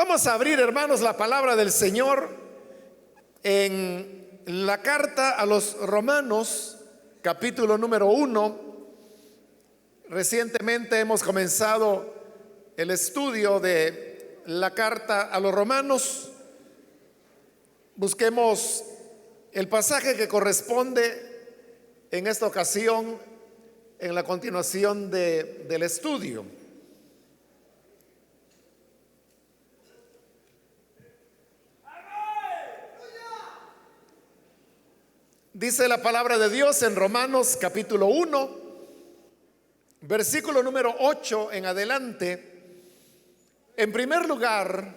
Vamos a abrir, hermanos, la palabra del Señor en la carta a los Romanos, capítulo número 1. Recientemente hemos comenzado el estudio de la carta a los Romanos. Busquemos el pasaje que corresponde en esta ocasión en la continuación del estudio. Dice la palabra de Dios en Romanos capítulo 1, versículo número 8 en adelante. En primer lugar,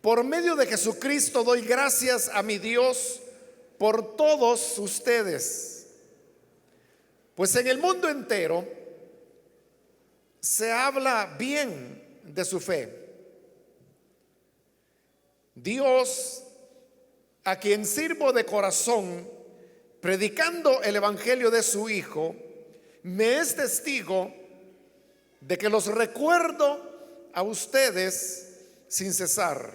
por medio de Jesucristo doy gracias a mi Dios por todos ustedes, pues en el mundo entero se habla bien de su fe. Dios, a quien sirvo de corazón, predicando el evangelio de su Hijo, me es testigo de que los recuerdo a ustedes sin cesar.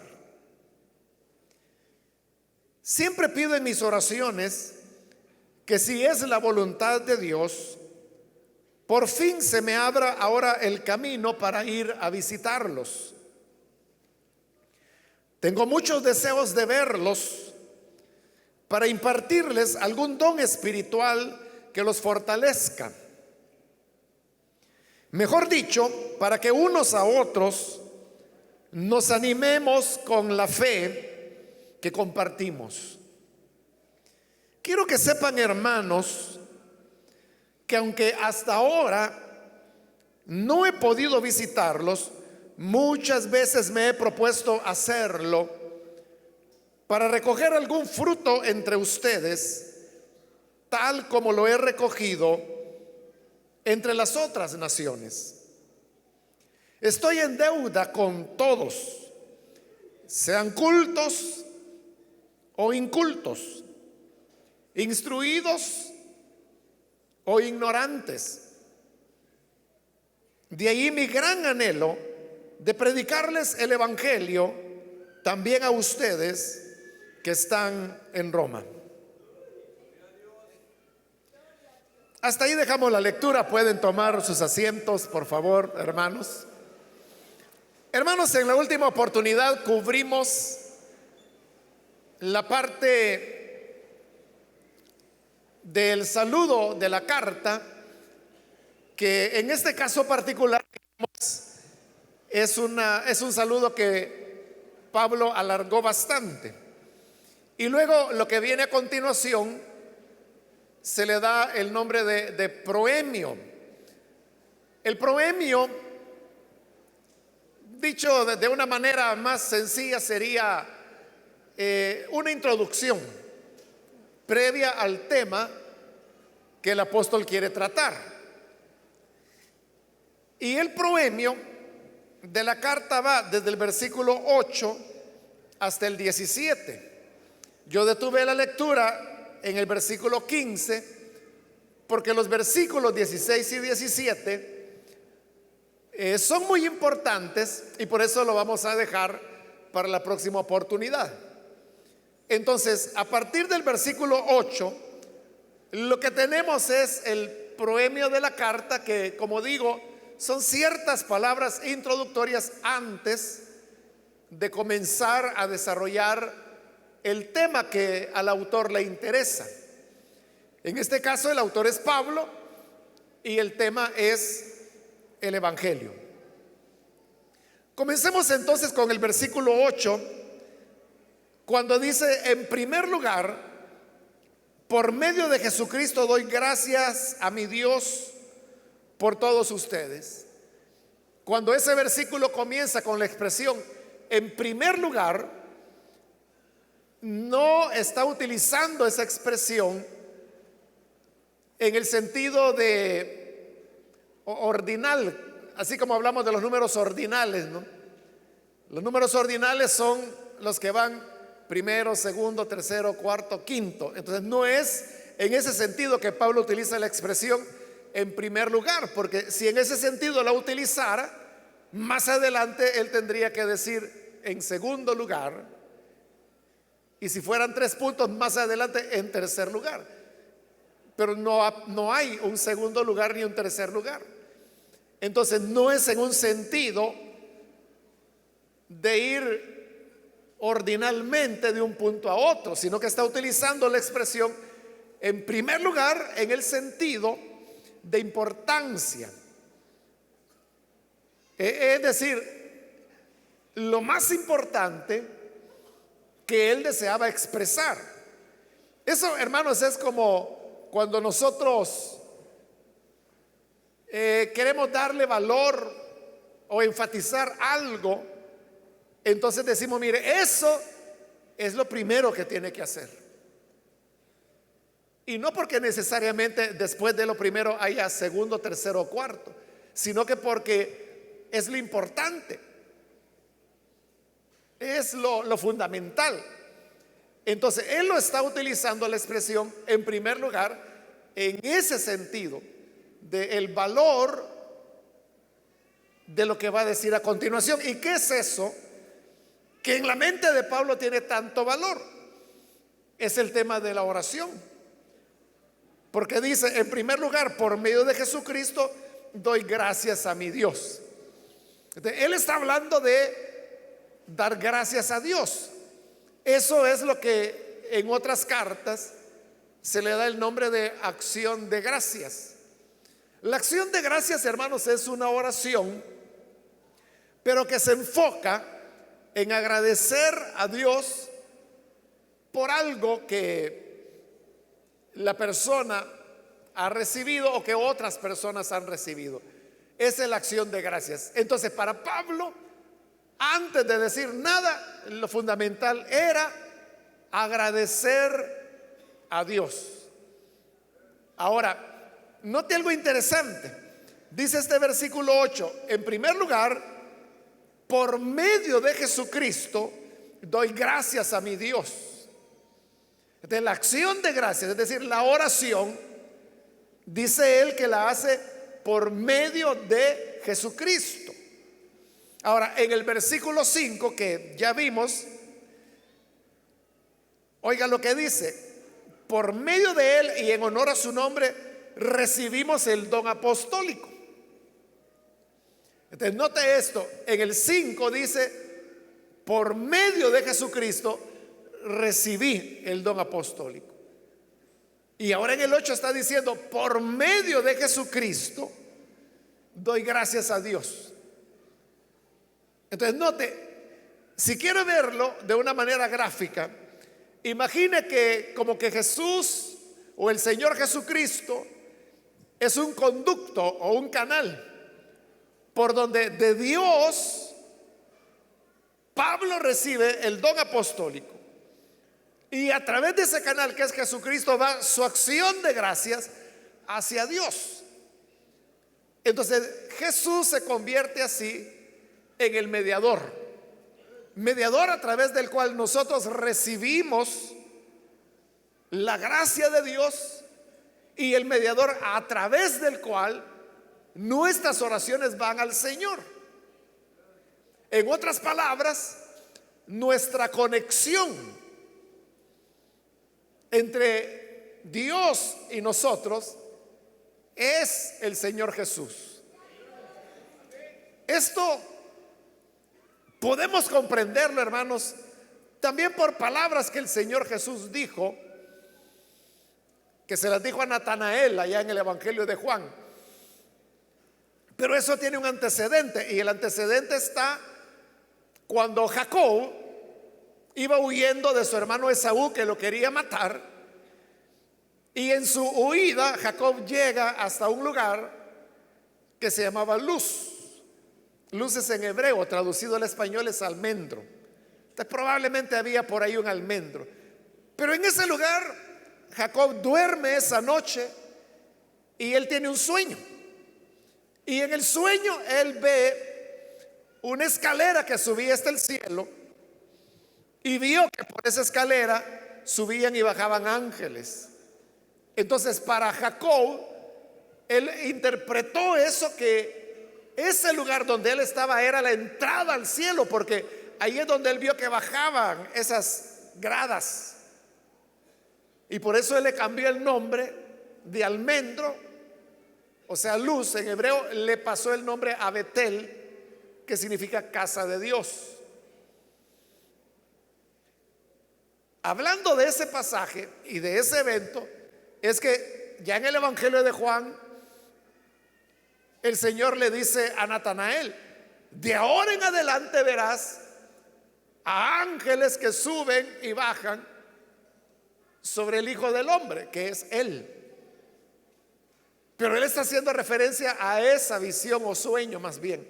Siempre pido en mis oraciones que, si es la voluntad de Dios, por fin se me abra ahora el camino para ir a visitarlos. Tengo muchos deseos de verlos para impartirles algún don espiritual que los fortalezca. Mejor dicho, para que unos a otros nos animemos con la fe que compartimos. Quiero que sepan, hermanos, que aunque hasta ahora no he podido visitarlos, muchas veces me he propuesto hacerlo para recoger algún fruto entre ustedes, tal como lo he recogido entre las otras naciones. Estoy en deuda con todos, sean cultos o incultos, instruidos o ignorantes. De ahí mi gran anhelo de predicarles el evangelio también a ustedes que están en Roma. Hasta ahí dejamos la lectura. Pueden tomar sus asientos, por favor, hermanos. Hermanos, en la última oportunidad cubrimos la parte del saludo de la carta, que en este caso particular es un saludo que Pablo alargó bastante. Y luego lo que viene a continuación se le da el nombre de proemio. El proemio, dicho de una manera más sencilla, sería una introducción previa al tema que el apóstol quiere tratar. Y el proemio de la carta va desde el versículo 8 hasta el 17. Yo detuve la lectura en el versículo 15 porque los versículos 16 y 17 son muy importantes, y por eso lo vamos a dejar para la próxima oportunidad. Entonces, a partir del versículo 8, lo que tenemos es el proemio de la carta, que, como digo, son ciertas palabras introductorias antes de comenzar a desarrollar el tema que al autor le interesa. En este caso el autor es Pablo y el tema es el evangelio. Comencemos entonces con el versículo 8, cuando dice: en primer lugar, por medio de Jesucristo doy gracias a mi Dios por todos ustedes. Cuando ese versículo comienza con la expresión en primer lugar, no está utilizando esa expresión en el sentido de ordinal, así como hablamos de los números ordinales, ¿no? Los números ordinales son los que van primero, segundo, tercero, cuarto, quinto. Entonces no es en ese sentido que Pablo utiliza la expresión en primer lugar, porque si en ese sentido la utilizara, Más adelante él tendría que decir en segundo lugar, y si fueran 3 puntos más adelante en tercer lugar. Pero no hay un segundo lugar ni un tercer lugar. Entonces no es en un sentido de ir ordinalmente de un punto a otro, sino que está utilizando la expresión en primer lugar en el sentido de importancia. Es decir, lo más importante que él deseaba expresar. Eso, hermanos, es como cuando nosotros queremos darle valor o enfatizar algo. Entonces decimos, mire, eso es lo primero que tiene que hacer. Y no porque necesariamente después de lo primero haya segundo, tercero o cuarto, sino que porque es lo importante, es lo fundamental. Entonces él lo está utilizando la expresión en primer lugar en ese sentido del valor de lo que va a decir a continuación. ¿Y qué es eso que en la mente de Pablo tiene tanto valor? Es el tema de la oración. Porque dice, en primer lugar, por medio de Jesucristo doy gracias a mi Dios. Entonces, él está hablando de dar gracias a Dios. Eso es lo que en otras cartas se le da el nombre de acción de gracias. La acción de gracias, hermanos, es una oración, pero que se enfoca en agradecer a Dios por algo que la persona ha recibido o que otras personas han recibido. Esa es la acción de gracias. Entonces, para Pablo, antes de decir nada, lo fundamental era agradecer a Dios. Ahora, note algo interesante. Dice este versículo 8, en primer lugar, por medio de Jesucristo doy gracias a mi Dios. De la acción de gracias, es decir, la oración, dice él que la hace por medio de Jesucristo. Ahora, en el versículo 5 que ya vimos, oiga lo que dice: por medio de él y en honor a su nombre recibimos el don apostólico. Entonces note esto, en el 5 dice, por medio de Jesucristo recibí el don apostólico. Y ahora en el 8 está diciendo, por medio de Jesucristo doy gracias a Dios. Entonces note, si quiere verlo de una manera gráfica, imagine que como que Jesús o el Señor Jesucristo es un conducto o un canal por donde de Dios Pablo recibe el don apostólico. Y a través de ese canal que es Jesucristo va su acción de gracias hacia Dios. Entonces Jesús se convierte así en el mediador. Mediador a través del cual nosotros recibimos la gracia de Dios, y el mediador a través del cual nuestras oraciones van al Señor. En otras palabras, nuestra conexión entre Dios y nosotros es el Señor Jesús. Esto podemos comprenderlo, hermanos, también por palabras que el Señor Jesús dijo, que se las dijo a Natanael allá en el Evangelio de Juan. Pero eso tiene un antecedente, y el antecedente está cuando Jacob iba huyendo de su hermano Esaú, que lo quería matar. Y en su huida Jacob llega hasta un lugar que se llamaba Luz. Luz es en hebreo, traducido al español es almendro. Entonces, probablemente había por ahí un almendro. Pero en ese lugar Jacob duerme esa noche y él tiene un sueño. Y en el sueño él ve una escalera que subía hasta el cielo, y vio que por esa escalera subían y bajaban ángeles. Entonces, para Jacob, él interpretó eso que ese lugar donde él estaba era la entrada al cielo, porque ahí es donde él vio que bajaban esas gradas. Y por eso él le cambió el nombre de almendro, o sea, luz en hebreo, le pasó el nombre a Betel, que significa casa de Dios. Hablando de ese pasaje y de ese evento, es que ya en el Evangelio de Juan, el Señor le dice a Natanael: de ahora en adelante verás a ángeles que suben y bajan sobre el Hijo del Hombre, que es Él. Pero él está haciendo referencia a esa visión o sueño más bien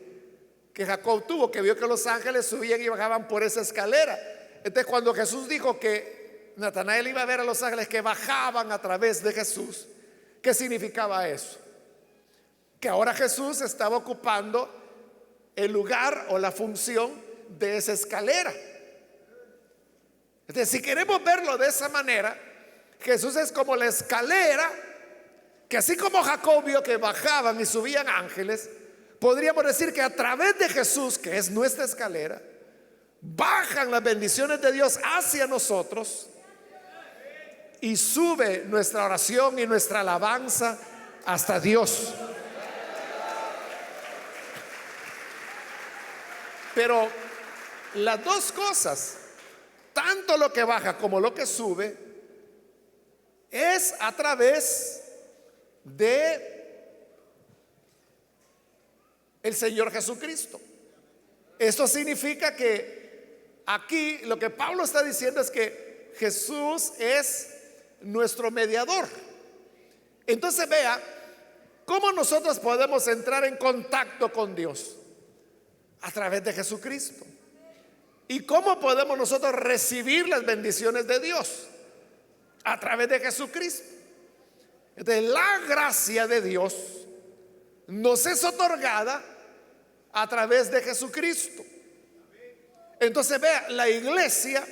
que Jacob tuvo, que vio que los ángeles subían y bajaban por esa escalera. Entonces, cuando Jesús dijo que Natanael iba a ver a los ángeles que bajaban a través de Jesús, ¿qué significaba eso? Que ahora Jesús estaba ocupando el lugar o la función de esa escalera. Entonces, si queremos verlo de esa manera, Jesús es como la escalera, que así como Jacob vio que bajaban y subían ángeles, podríamos decir que a través de Jesús, que es nuestra escalera, bajan las bendiciones de Dios hacia nosotros y sube nuestra oración y nuestra alabanza hasta Dios. Pero las dos cosas, tanto lo que baja como lo que sube, es a través de el Señor Jesucristo. Esto significa que aquí lo que Pablo está diciendo es que Jesús es nuestro mediador. Entonces vea cómo nosotros podemos entrar en contacto con Dios: a través de Jesucristo. ¿Y cómo podemos nosotros recibir las bendiciones de Dios? A través de Jesucristo. Entonces, la gracia de Dios nos es otorgada a través de Jesucristo. Entonces vea, la iglesia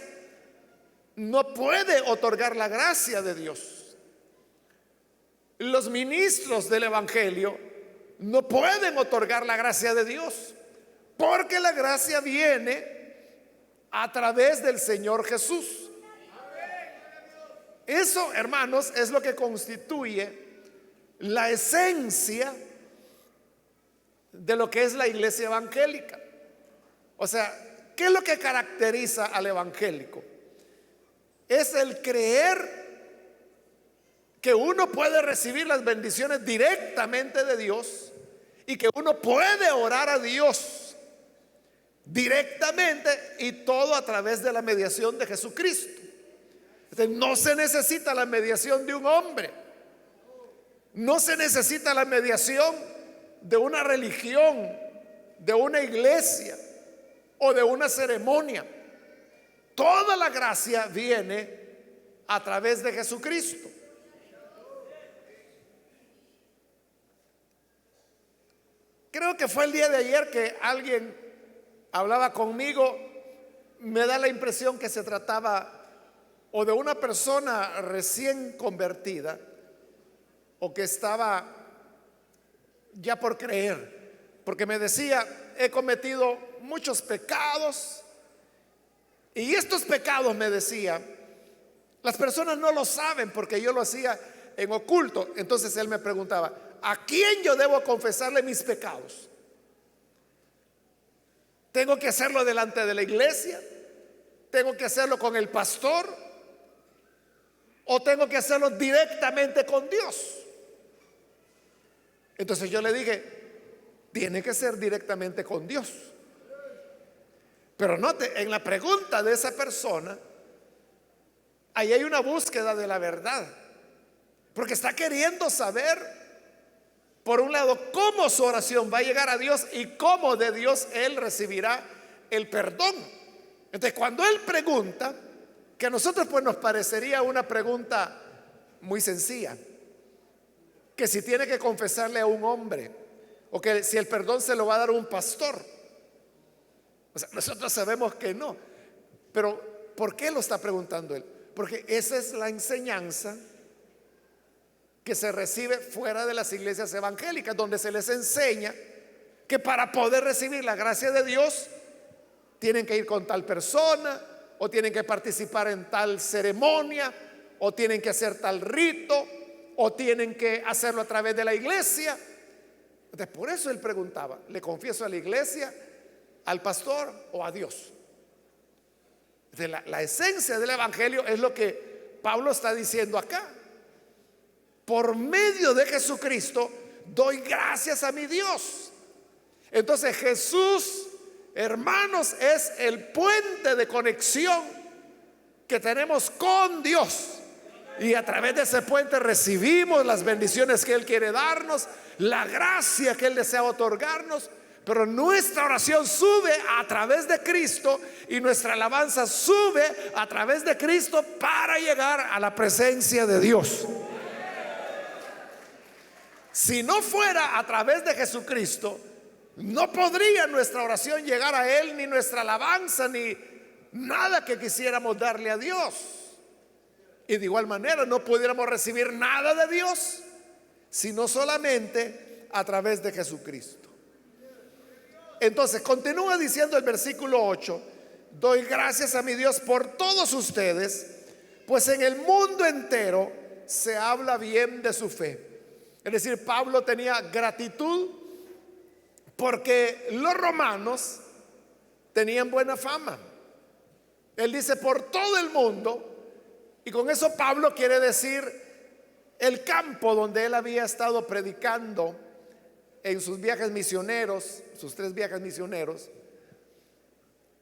no puede otorgar la gracia de Dios. Los ministros del evangelio no pueden otorgar la gracia de Dios, porque la gracia viene a través del Señor Jesús. Eso, hermanos, es lo que constituye la esencia de lo que es la iglesia evangélica. O sea, ¿qué es lo que caracteriza al evangélico? Es el creer que uno puede recibir las bendiciones directamente de Dios y que uno puede orar a Dios directamente, y todo a través de la mediación de Jesucristo. Entonces, no se necesita la mediación de un hombre, no se necesita la mediación de una religión, de una iglesia o de una ceremonia. Toda la gracia viene a través de Jesucristo. Creo que fue el día de ayer que alguien hablaba conmigo. Me da la impresión que se trataba o de una persona recién convertida o que estaba ya por creer, porque me decía: he cometido muchos pecados, y estos pecados, me decía, las personas no lo saben porque yo lo hacía en oculto. Entonces él me preguntaba: ¿a quién yo debo confesarle mis pecados? ¿Tengo que hacerlo delante de la iglesia? ¿Tengo que hacerlo con el pastor? ¿O tengo que hacerlo directamente con Dios? Entonces yo le dije: tiene que ser directamente con Dios. Pero note, en la pregunta de esa persona, ahí hay una búsqueda de la verdad, porque está queriendo saber, por un lado, cómo su oración va a llegar a Dios y cómo de Dios él recibirá el perdón. Entonces, cuando él pregunta, que a nosotros pues nos parecería una pregunta muy sencilla, que si tiene que confesarle a un hombre, o que si el perdón se lo va a dar un pastor. O sea, nosotros sabemos que no. Pero ¿por qué lo está preguntando él? Porque esa es la enseñanza que se recibe fuera de las iglesias evangélicas, donde se les enseña que para poder recibir la gracia de Dios tienen que ir con tal persona, o tienen que participar en tal ceremonia, o tienen que hacer tal rito, o tienen que hacerlo a través de la iglesia. Entonces, por eso él preguntaba: ¿le confieso a la iglesia, al pastor o a Dios? La esencia del evangelio es lo que Pablo está diciendo acá. Por medio de Jesucristo doy gracias a mi Dios. Entonces Jesús, hermanos, es el puente de conexión que tenemos con Dios. Y a través de ese puente recibimos las bendiciones que Él quiere darnos, la gracia que Él desea otorgarnos. Pero nuestra oración sube a través de Cristo, y nuestra alabanza sube a través de Cristo para llegar a la presencia de Dios. Si no fuera a través de Jesucristo, no podría nuestra oración llegar a Él, ni nuestra alabanza, ni nada que quisiéramos darle a Dios. Y de igual manera no pudiéramos recibir nada de Dios, sino solamente a través de Jesucristo. Entonces continúa diciendo el versículo 8: doy gracias a mi Dios por todos ustedes, pues en el mundo entero se habla bien de su fe. Es decir, Pablo tenía gratitud porque los romanos tenían buena fama. Él dice por todo el mundo, y con eso Pablo quiere decir el campo donde él había estado predicando en sus viajes misioneros, sus 3 viajes misioneros.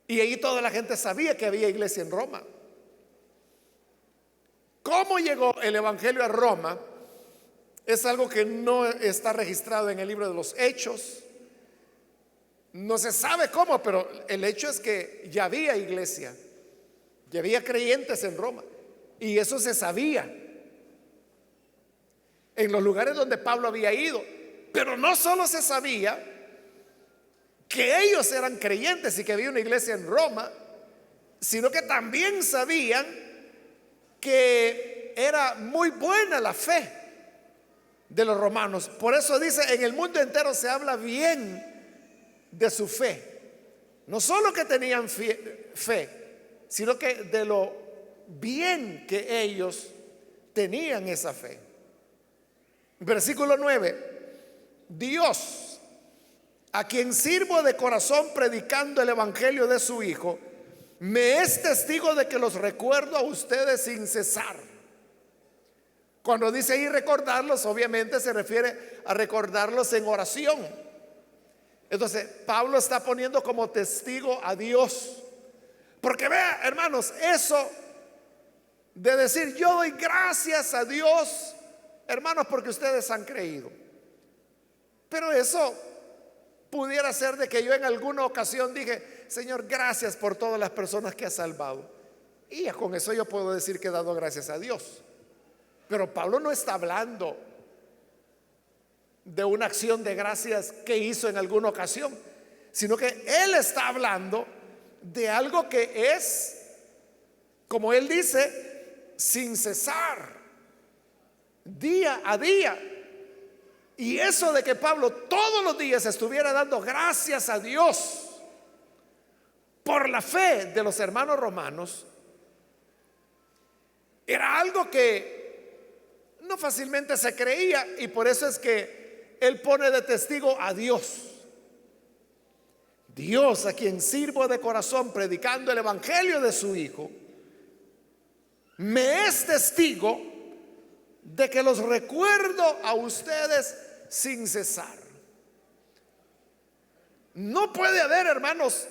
Y ahí toda la gente sabía que había iglesia en Roma. ¿Cómo llegó el evangelio a Roma? Es algo que no está registrado en el libro de los Hechos. No se sabe cómo, pero el hecho es que ya había iglesia, ya había creyentes en Roma, y eso se sabía en los lugares donde Pablo había ido. Pero no solo se sabía que ellos eran creyentes y que había una iglesia en Roma, sino que también sabían que era muy buena la fe de los romanos. Por eso dice: en el mundo entero se habla bien de su fe. No solo que tenían fe, sino que de lo bien que ellos tenían esa fe. Versículo 9: Dios, a quien sirvo de corazón predicando el evangelio de su Hijo, me es testigo de que los recuerdo a ustedes sin cesar. Cuando dice ahí recordarlos, obviamente se refiere a recordarlos en oración. Entonces Pablo está poniendo como testigo a Dios, porque vea, hermanos, eso de decir yo doy gracias a Dios, hermanos, porque ustedes han creído. Pero eso pudiera ser de que yo en alguna ocasión dije: Señor, gracias por todas las personas que has salvado, y ya con eso yo puedo decir que he dado gracias a Dios. Pero Pablo no está hablando de una acción de gracias que hizo en alguna ocasión, sino que él está hablando de algo que es, como él dice, sin cesar, día a día. Y eso de que Pablo todos los días estuviera dando gracias a Dios por la fe de los hermanos romanos, era algo que no fácilmente se creía, y por eso es que él pone de testigo a Dios. Dios, a quien sirvo de corazón predicando el evangelio de su Hijo, me es testigo de que los recuerdo a ustedes sin cesar. No puede haber, hermanos,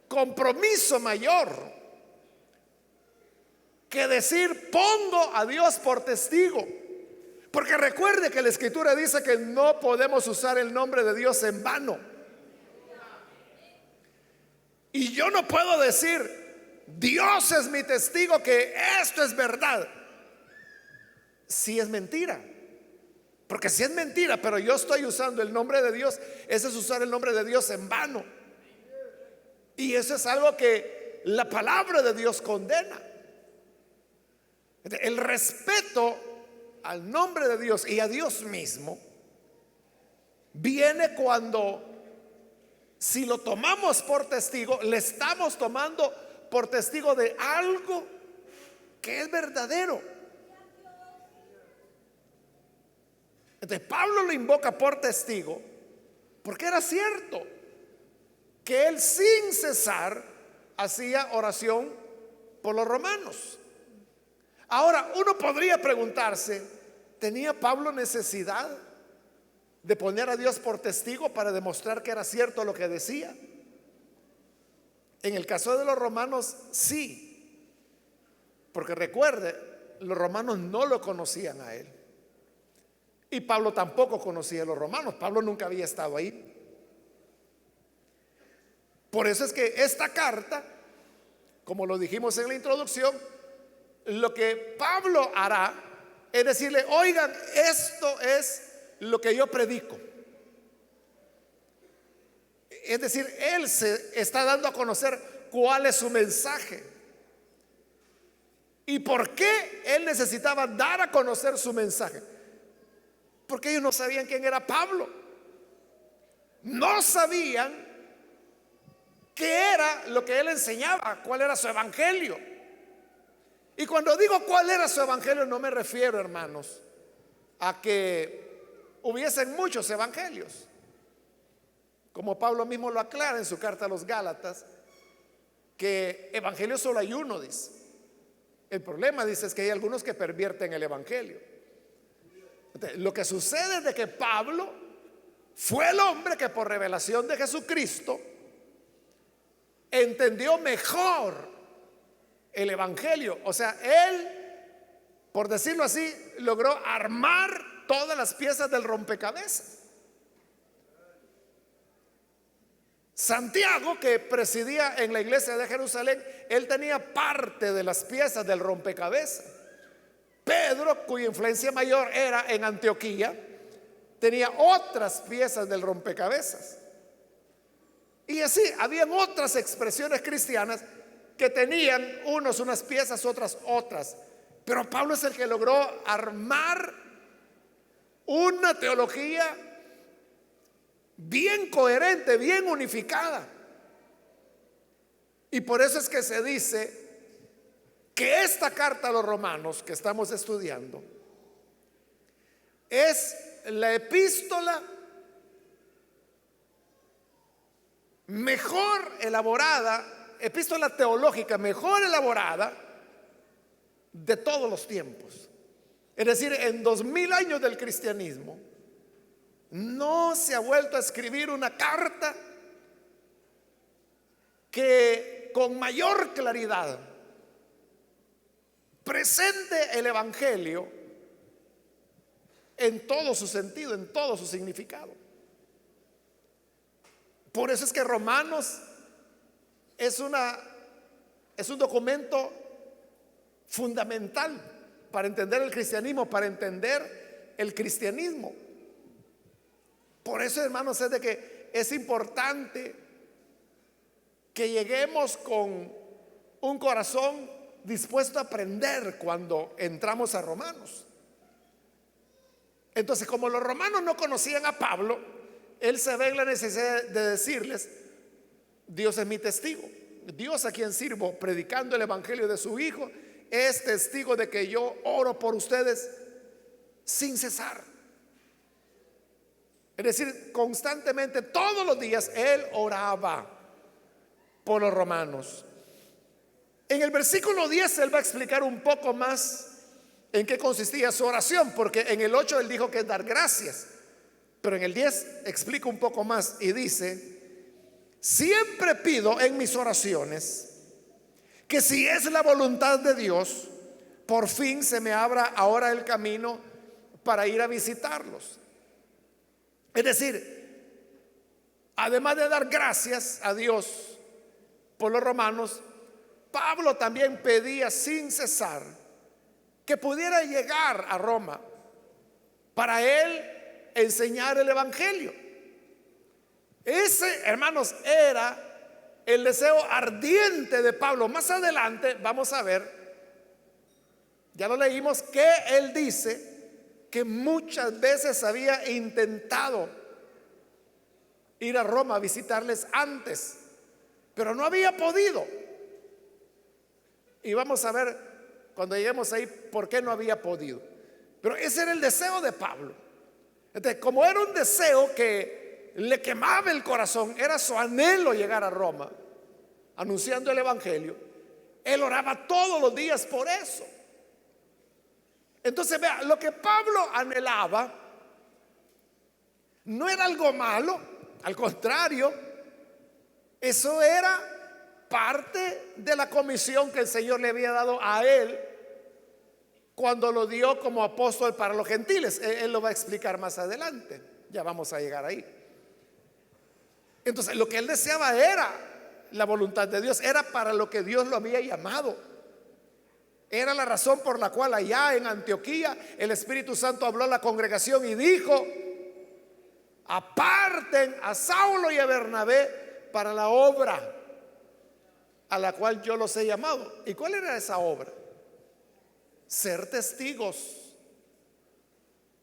compromiso mayor que decir pongo a Dios por testigo. Porque recuerde que la Escritura dice que no podemos usar el nombre de Dios en vano. Y yo no puedo decir Dios es mi testigo que esto es verdad, si es mentira. Porque si es mentira, pero yo estoy usando el nombre de Dios, eso es usar el nombre de Dios en vano. Y eso es algo que la palabra de Dios condena. El respeto al nombre de Dios y a Dios mismo viene cuando Si lo tomamos por testigo, le estamos tomando por testigo de algo que es verdadero. Entonces Pablo lo invoca por testigo porque era cierto que él sin cesar hacía oración por los romanos. Ahora uno podría preguntarse, ¿tenía Pablo necesidad de poner a Dios por testigo para demostrar que era cierto lo que decía? En el caso de los romanos, sí, porque recuerde, los romanos no lo conocían a él. Y Pablo tampoco conocía a los romanos. Pablo nunca había estado ahí. Por eso es que esta carta, como lo dijimos en la introducción, lo que Pablo hará es decirle, oigan, esto es lo que yo predico. Es decir, él se está dando a conocer cuál es su mensaje y por qué él necesitaba dar a conocer su mensaje. Porque ellos no sabían quién era Pablo, no sabían qué era lo que él enseñaba, cuál era su evangelio. Y cuando digo cuál era su evangelio, no me refiero, hermanos, a que hubiesen muchos evangelios, como Pablo mismo lo aclara en su carta a los Gálatas, que evangelio solo hay uno, dice. El problema, dice, es que hay algunos que pervierten el evangelio. Entonces, lo que sucede es de que Pablo fue el hombre que por revelación de Jesucristo entendió mejor el evangelio. O sea, él, por decirlo así, logró armar todas las piezas del rompecabezas. Santiago, que presidía en la iglesia de Jerusalén, él tenía parte de las piezas del rompecabezas. Pedro, cuya influencia mayor era en Antioquía, tenía otras piezas del rompecabezas. Y así, habían otras expresiones cristianas que tenían unos unas piezas, otras otras. Pero Pablo es el que logró armar una teología bien coherente, bien unificada. Y por eso es que se dice que esta carta a los romanos que estamos estudiando es la epístola mejor elaborada, epístola teológica mejor elaborada de todos los tiempos. Es decir, en 2000 años del cristianismo no se ha vuelto a escribir una carta que con mayor claridad presente el evangelio en todo su sentido, en todo su significado. Por eso es que Romanos es un documento fundamental para entender el cristianismo, para entender el cristianismo. Por eso, hermanos, es de que es importante que lleguemos con un corazón dispuesto a aprender cuando entramos a Romanos. Entonces, como los romanos no conocían a Pablo, él se ve en la necesidad de decirles, Dios es mi testigo. Dios, a quien sirvo predicando el evangelio de su Hijo, es testigo de que yo oro por ustedes sin cesar. Es decir, constantemente, todos los días, él oraba por los romanos. En el versículo 10 él va a explicar un poco más en qué consistía su oración, porque en el 8 él dijo que es dar gracias, pero en el 10 explica un poco más y dice: siempre pido en mis oraciones que, si es la voluntad de Dios, por fin se me abra ahora el camino para ir a visitarlos. Es decir, además de dar gracias a Dios por los romanos, Pablo también pedía sin cesar que pudiera llegar a Roma para él enseñar el evangelio. Ese, hermanos, era el deseo ardiente de Pablo. Más adelante vamos a ver, ya lo leímos, que él dice que muchas veces había intentado ir a Roma a visitarles antes, pero no había podido. Y vamos a ver cuando lleguemos ahí por qué no había podido. Pero ese era el deseo de Pablo. Entonces, como era un deseo que le quemaba el corazón, era su anhelo llegar a Roma anunciando el evangelio, él oraba todos los días por eso. Entonces, vea, lo que Pablo anhelaba no era algo malo, al contrario, eso era parte de la comisión que el Señor le había dado a él cuando lo dio como apóstol para los gentiles. Él lo va a explicar más adelante, ya vamos a llegar ahí. Entonces, lo que él deseaba era la voluntad de Dios, era para lo que Dios lo había llamado. Era la razón por la cual allá en Antioquía el Espíritu Santo habló a la congregación y dijo: aparten a Saulo y a Bernabé para la obra a la cual yo los he llamado. ¿Y cuál era esa obra? Ser testigos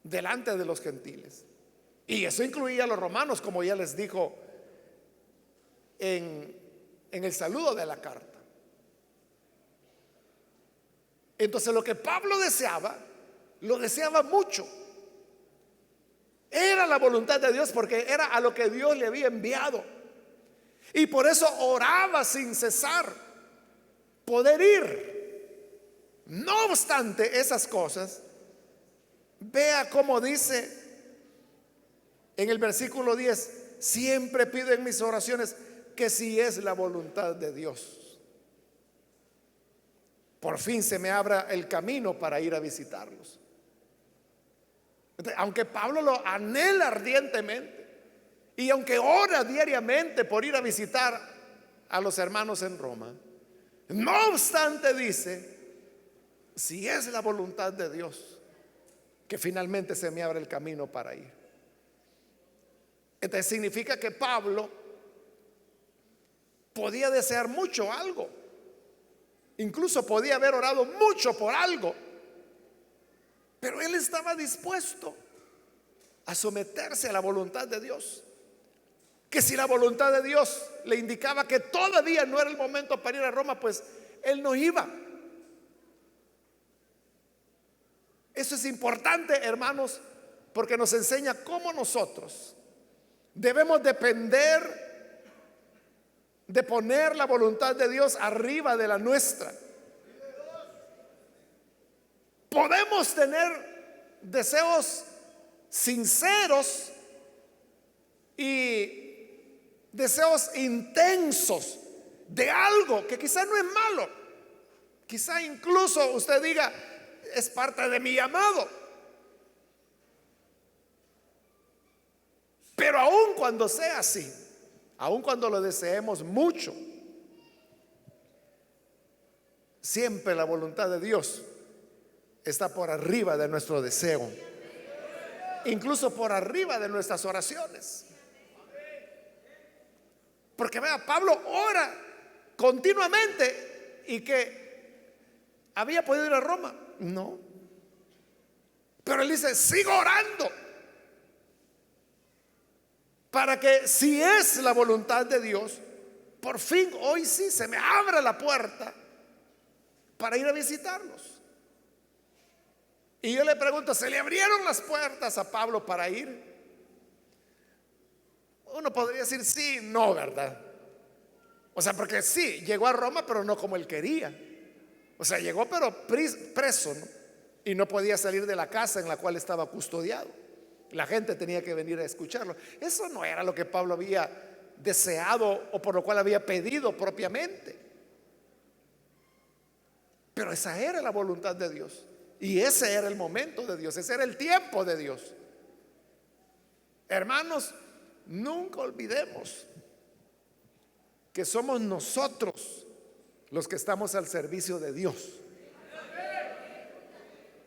delante de los gentiles. Y eso incluía a los romanos, como ya les dijo en el saludo de la carta. Entonces, lo que Pablo deseaba, lo deseaba mucho. Era la voluntad de Dios, porque era a lo que Dios le había enviado. Y por eso oraba sin cesar poder ir. No obstante esas cosas, vea cómo dice en el versículo 10: siempre pido en mis oraciones que si es la voluntad de Dios, por fin se me abra el camino para ir a visitarlos. Aunque Pablo lo anhela ardientemente y aunque ora diariamente por ir a visitar a los hermanos en Roma, no obstante dice: si es la voluntad de Dios, que finalmente se me abra el camino para ir. Entonces significa que Pablo podía desear mucho algo, incluso podía haber orado mucho por algo, pero él estaba dispuesto a someterse a la voluntad de Dios. Que si la voluntad de Dios le indicaba que todavía no era el momento para ir a Roma, pues él no iba. Eso es importante, hermanos, porque nos enseña cómo nosotros debemos depender de poner la voluntad de Dios arriba de la nuestra. Podemos tener deseos sinceros y deseos intensos de algo que quizá no es malo, quizá incluso usted diga: es parte de mi llamado. Pero aun cuando sea así, aun cuando lo deseemos mucho, siempre la voluntad de Dios está por arriba de nuestro deseo, incluso por arriba de nuestras oraciones. Porque vea, Pablo ora continuamente. ¿Y que había podido ir a Roma? No. Pero él dice: sigo orando para que, si es la voluntad de Dios, por fin hoy sí se me abra la puerta para ir a visitarlos. Y yo le pregunto: ¿se le abrieron las puertas a Pablo para ir? Uno podría decir sí, no, ¿verdad? O sea, porque sí, llegó a Roma, pero no como él quería. O sea, llegó pero preso, ¿no? Y no podía salir de la casa en la cual estaba custodiado. La gente tenía que venir a escucharlo. Eso no era lo que Pablo había deseado o por lo cual había pedido propiamente. Pero esa era la voluntad de Dios. Y ese era el momento de Dios, ese era el tiempo de Dios. Hermanos, nunca olvidemos que somos nosotros los que estamos al servicio de Dios.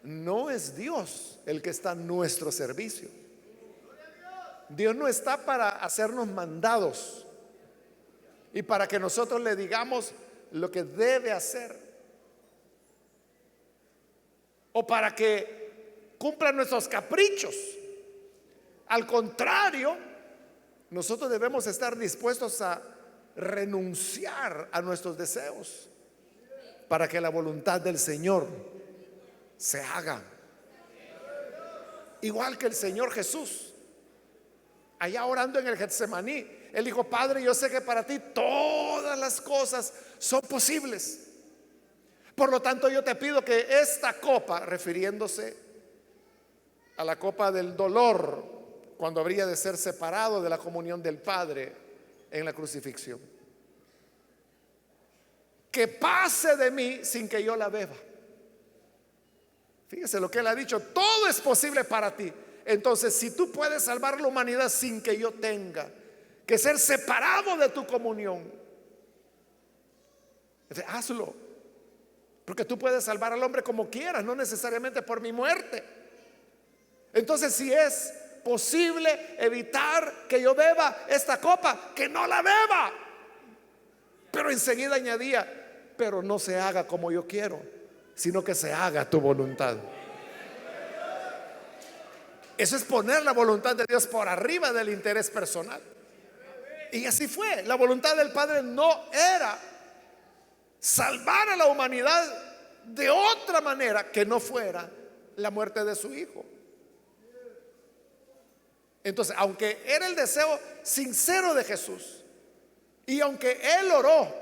No es Dios el que está a nuestro servicio. Dios no está para hacernos mandados y para que nosotros le digamos lo que debe hacer, o para que cumpla nuestros caprichos. Al contrario, nosotros debemos estar dispuestos a renunciar a nuestros deseos para que la voluntad del Señor se haga. Igual que el Señor Jesús, allá orando en el Getsemaní, Él dijo: Padre, yo sé que para ti todas las cosas son posibles. Por lo tanto, yo te pido que esta copa, refiriéndose a la copa del dolor, cuando habría de ser separado de la comunión del Padre en la crucifixión, que pase de mí sin que yo la beba. Fíjese lo que Él ha dicho: todo es posible para ti. Entonces, si tú puedes salvar la humanidad sin que yo tenga que ser separado de tu comunión, hazlo. Porque tú puedes salvar al hombre como quieras, no necesariamente por mi muerte. Entonces, si es posible evitar que yo beba esta copa, que no la beba. Pero enseguida añadía: pero no se haga como yo quiero, sino que se haga tu voluntad. Eso es poner la voluntad de Dios por arriba del interés personal. Y así fue. La voluntad del Padre no era salvar a la humanidad de otra manera que no fuera la muerte de su Hijo. Entonces, aunque era el deseo sincero de Jesús, y aunque Él oró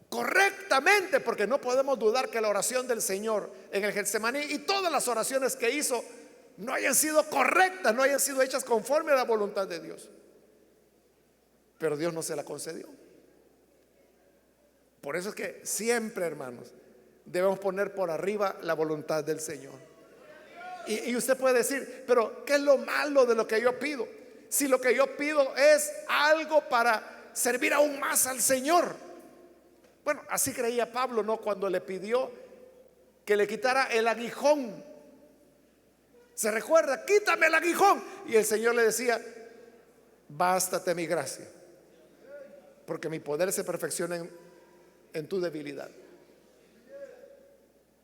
correctamente, porque no podemos dudar que la oración del Señor en el Getsemaní y todas las oraciones que hizo no hayan sido correctas, no hayan sido hechas conforme a la voluntad de Dios, pero Dios no se la concedió. Por eso es que siempre, hermanos, debemos poner por arriba la voluntad del Señor. Y usted puede decir: pero ¿qué es lo malo de lo que yo pido? Si lo que yo pido es algo para servir aún más al Señor. Bueno, así creía Pablo, ¿no? Cuando le pidió que le quitara el aguijón. ¿Se recuerda? Quítame el aguijón. Y el Señor le decía: bástate mi gracia, porque mi poder se perfecciona en tu debilidad.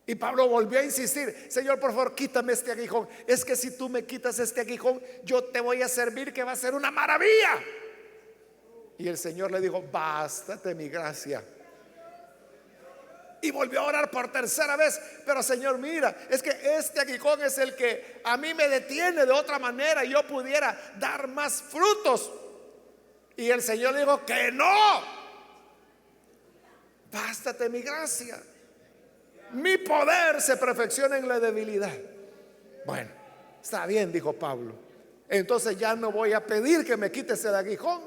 Y Pablo volvió a insistir: Señor, por favor, quítame este aguijón. Es que si tú me quitas este aguijón, yo te voy a servir, que va a ser una maravilla. Y el Señor le dijo: bástate mi gracia. Y volvió a orar por tercera vez: pero Señor, mira, es que este aguijón es el que a mí me detiene. De otra manera yo pudiera dar más frutos. Y el Señor le dijo: que no, bástate mi gracia, mi poder se perfecciona en la debilidad. Bueno, está bien, dijo Pablo, entonces ya no voy a pedir que me quites el aguijón,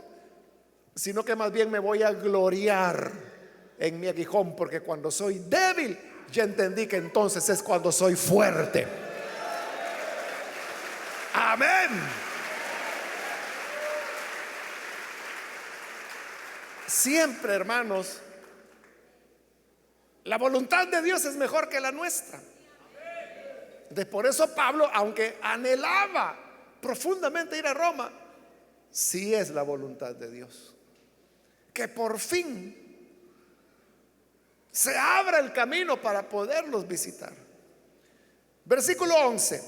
sino que más bien me voy a gloriar en mi aguijón, porque cuando soy débil, ya entendí que entonces es cuando soy fuerte. Amén. Siempre, hermanos, la voluntad de Dios es mejor que la nuestra. Por eso Pablo, aunque anhelaba profundamente ir a Roma, sí es la voluntad de Dios que por fin se abra el camino para poderlos visitar. Versículo 11: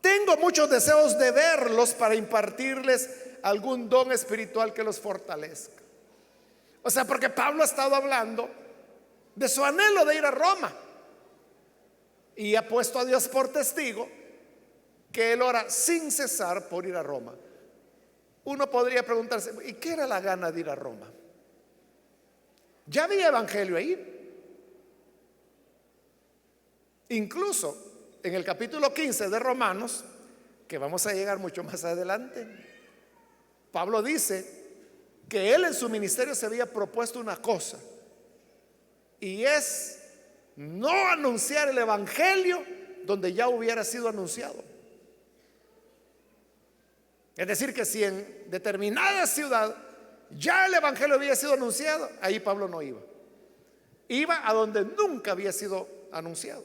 tengo muchos deseos de verlos para impartirles algún don espiritual que los fortalezca. O sea, porque Pablo ha estado hablando de su anhelo de ir a Roma, y ha puesto a Dios por testigo que él ora sin cesar por ir a Roma. Uno podría preguntarse: ¿y qué era la gana de ir a Roma? Ya había evangelio ahí. Incluso en el capítulo 15 de Romanos, que vamos a llegar mucho más adelante, Pablo dice que él en su ministerio se había propuesto una cosa, y es no anunciar el evangelio donde ya hubiera sido anunciado. Es decir, que si en determinada ciudad ya el evangelio había sido anunciado, ahí Pablo no iba. Iba a donde nunca había sido anunciado.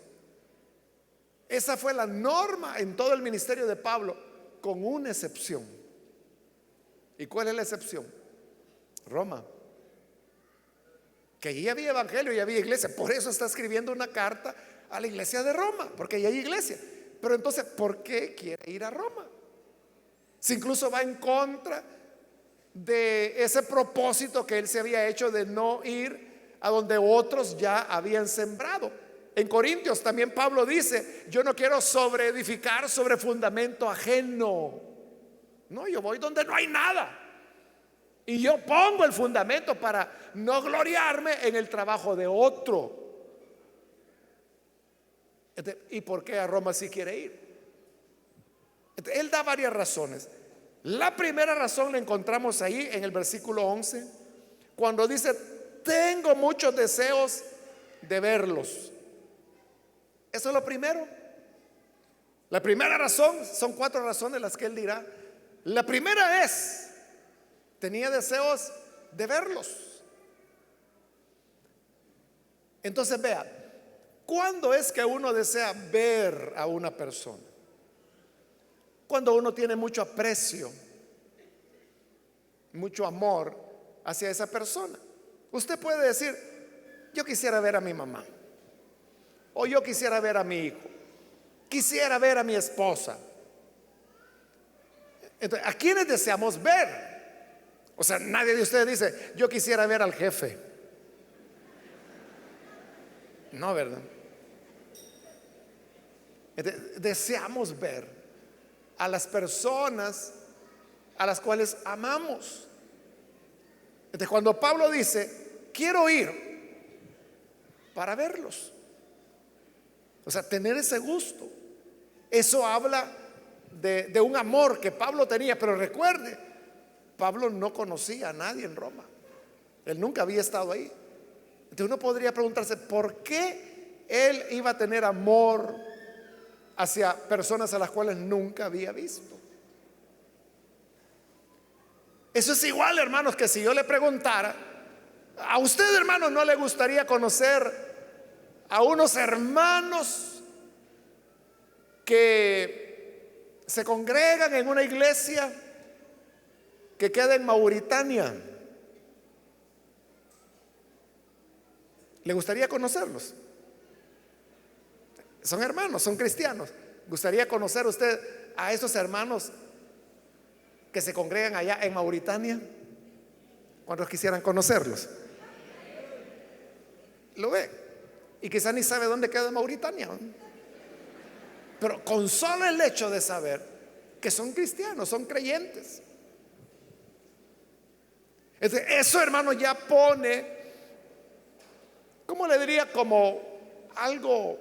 Esa fue la norma en todo el ministerio de Pablo, con una excepción. ¿Y cuál es la excepción? Roma. Que allí había evangelio y había iglesia. Por eso está escribiendo una carta a la iglesia de Roma, porque allí hay iglesia. Pero entonces, ¿por qué quiere ir a Roma? Si incluso va en contra de ese propósito que él se había hecho de no ir a donde otros ya habían sembrado. En Corintios también Pablo dice: yo no quiero sobreedificar sobre fundamento ajeno. No, yo voy donde no hay nada. Y yo pongo el fundamento para no gloriarme en el trabajo de otro. ¿Y por qué a Roma sí quiere ir? Él da varias razones. La primera razón la encontramos ahí en el versículo 11, cuando dice: tengo muchos deseos de verlos. Eso es lo primero. La primera razón, son 4 razones las que él dirá. La primera es: tenía deseos de verlos. Entonces vea, ¿cuándo es que uno desea ver a una persona? Cuando uno tiene mucho aprecio, mucho amor hacia esa persona. Usted puede decir: yo quisiera ver a mi mamá, o yo quisiera ver a mi hijo, quisiera ver a mi esposa. Entonces, ¿a quiénes deseamos ver? O sea, nadie de ustedes dice: yo quisiera ver al jefe. No, ¿verdad? Entonces, deseamos ver a las personas a las cuales amamos. Entonces, cuando Pablo dice: quiero ir para verlos, o sea, tener ese gusto, eso habla de un amor que Pablo tenía. Pero recuerde, Pablo no conocía a nadie en Roma. Él nunca había estado ahí. Entonces uno podría preguntarse: ¿por qué él iba a tener amor hacia personas a las cuales nunca había visto? Eso es igual, hermanos, que si yo le preguntara: ¿a usted, hermano, no le gustaría conocer a unos hermanos que se congregan en una iglesia que queda en Mauritania? ¿Le gustaría conocerlos? Son hermanos, son cristianos. ¿Gustaría conocer usted a esos hermanos que se congregan allá en Mauritania? ¿Cuántos quisieran conocerlos? Lo ve, y quizá ni sabe dónde queda Mauritania, pero con solo el hecho de saber que son cristianos, son creyentes, eso, hermano, ya pone, ¿cómo le diría? Como algo,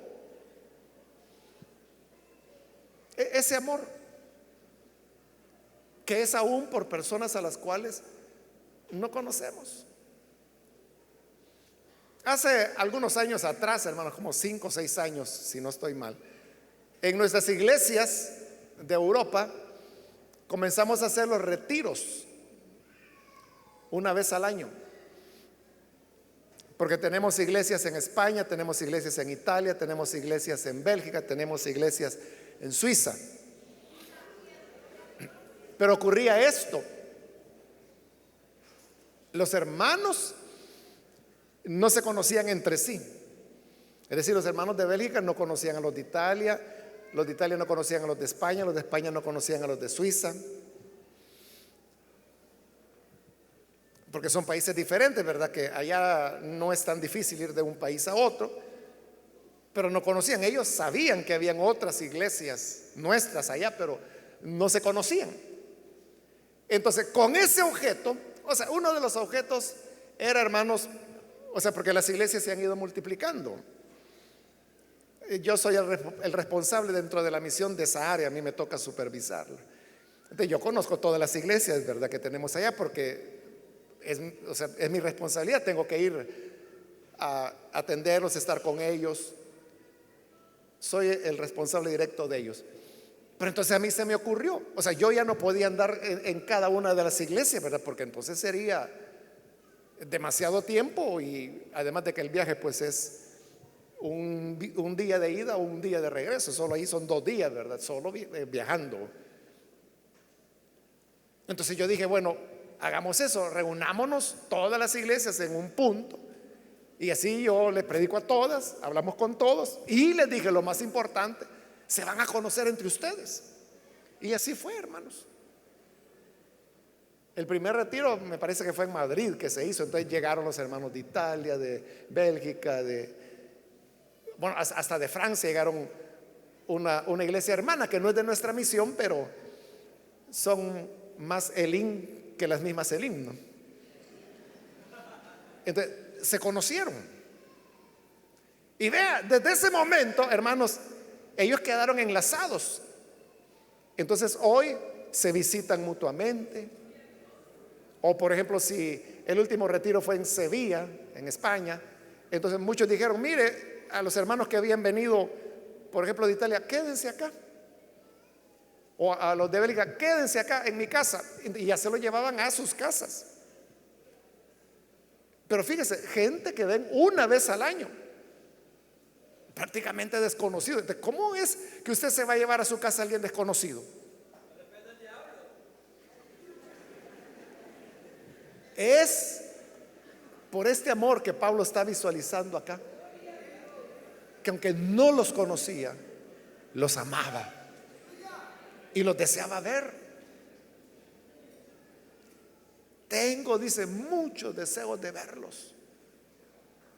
ese amor que es aún por personas a las cuales no conocemos. Hace algunos años atrás, hermanos, como 5 o 6 años, si no estoy mal, en nuestras iglesias de Europa comenzamos a hacer los retiros una vez al año, porque tenemos iglesias en España, tenemos iglesias en Italia, tenemos iglesias en Bélgica, tenemos iglesias en Suiza. Pero ocurría esto: los hermanos no se conocían entre sí. Es decir, los hermanos de Bélgica no conocían a los de Italia no conocían a los de España no conocían a los de Suiza, porque son países diferentes, ¿verdad? Que allá no es tan difícil ir de un país a otro, pero no conocían. Ellos sabían que habían otras iglesias nuestras allá, pero no se conocían. Entonces, con ese objeto, o sea, uno de los objetos era, hermanos, o sea, porque las iglesias se han ido multiplicando. Yo soy el responsable dentro de la misión de esa área, a mí me toca supervisarla. Entonces, yo conozco todas las iglesias, ¿verdad?, que tenemos allá, porque o sea, es mi responsabilidad. Tengo que ir a atenderlos, estar con ellos. Soy el responsable directo de ellos. Pero entonces a mí se me ocurrió, o sea, yo ya no podía andar en cada una de las iglesias, ¿verdad? Porque entonces sería demasiado tiempo, y además de que el viaje pues es un día de ida o un día de regreso. Solo ahí son 2 días, ¿verdad? Solo viajando. Entonces yo dije: bueno, hagamos eso, reunámonos todas las iglesias en un punto, y así yo le predico a todas, hablamos con todos, y les dije lo más importante: se van a conocer entre ustedes. Y así fue, hermanos. El primer retiro me parece que fue en Madrid que se hizo. Entonces llegaron los hermanos de Italia, de Bélgica, bueno, hasta de Francia llegaron una iglesia hermana que no es de nuestra misión, pero son más Elim que las mismas Elim, ¿no? Entonces se conocieron. Y vea, desde ese momento, hermanos, ellos quedaron enlazados. Entonces hoy se visitan mutuamente. O por ejemplo, si el último retiro fue en Sevilla, en España, entonces muchos dijeron, mire, a los hermanos que habían venido, por ejemplo, de Italia, quédense acá. O a los de Bélgica, quédense acá en mi casa. Y ya se lo llevaban a sus casas. Pero fíjese, gente que ven una vez al año, prácticamente desconocido. ¿Cómo es que usted se va a llevar a su casa a alguien desconocido? Es por este amor que Pablo está visualizando acá, que aunque no los conocía, los amaba y los deseaba ver. Tengo, dice, muchos deseos de verlos.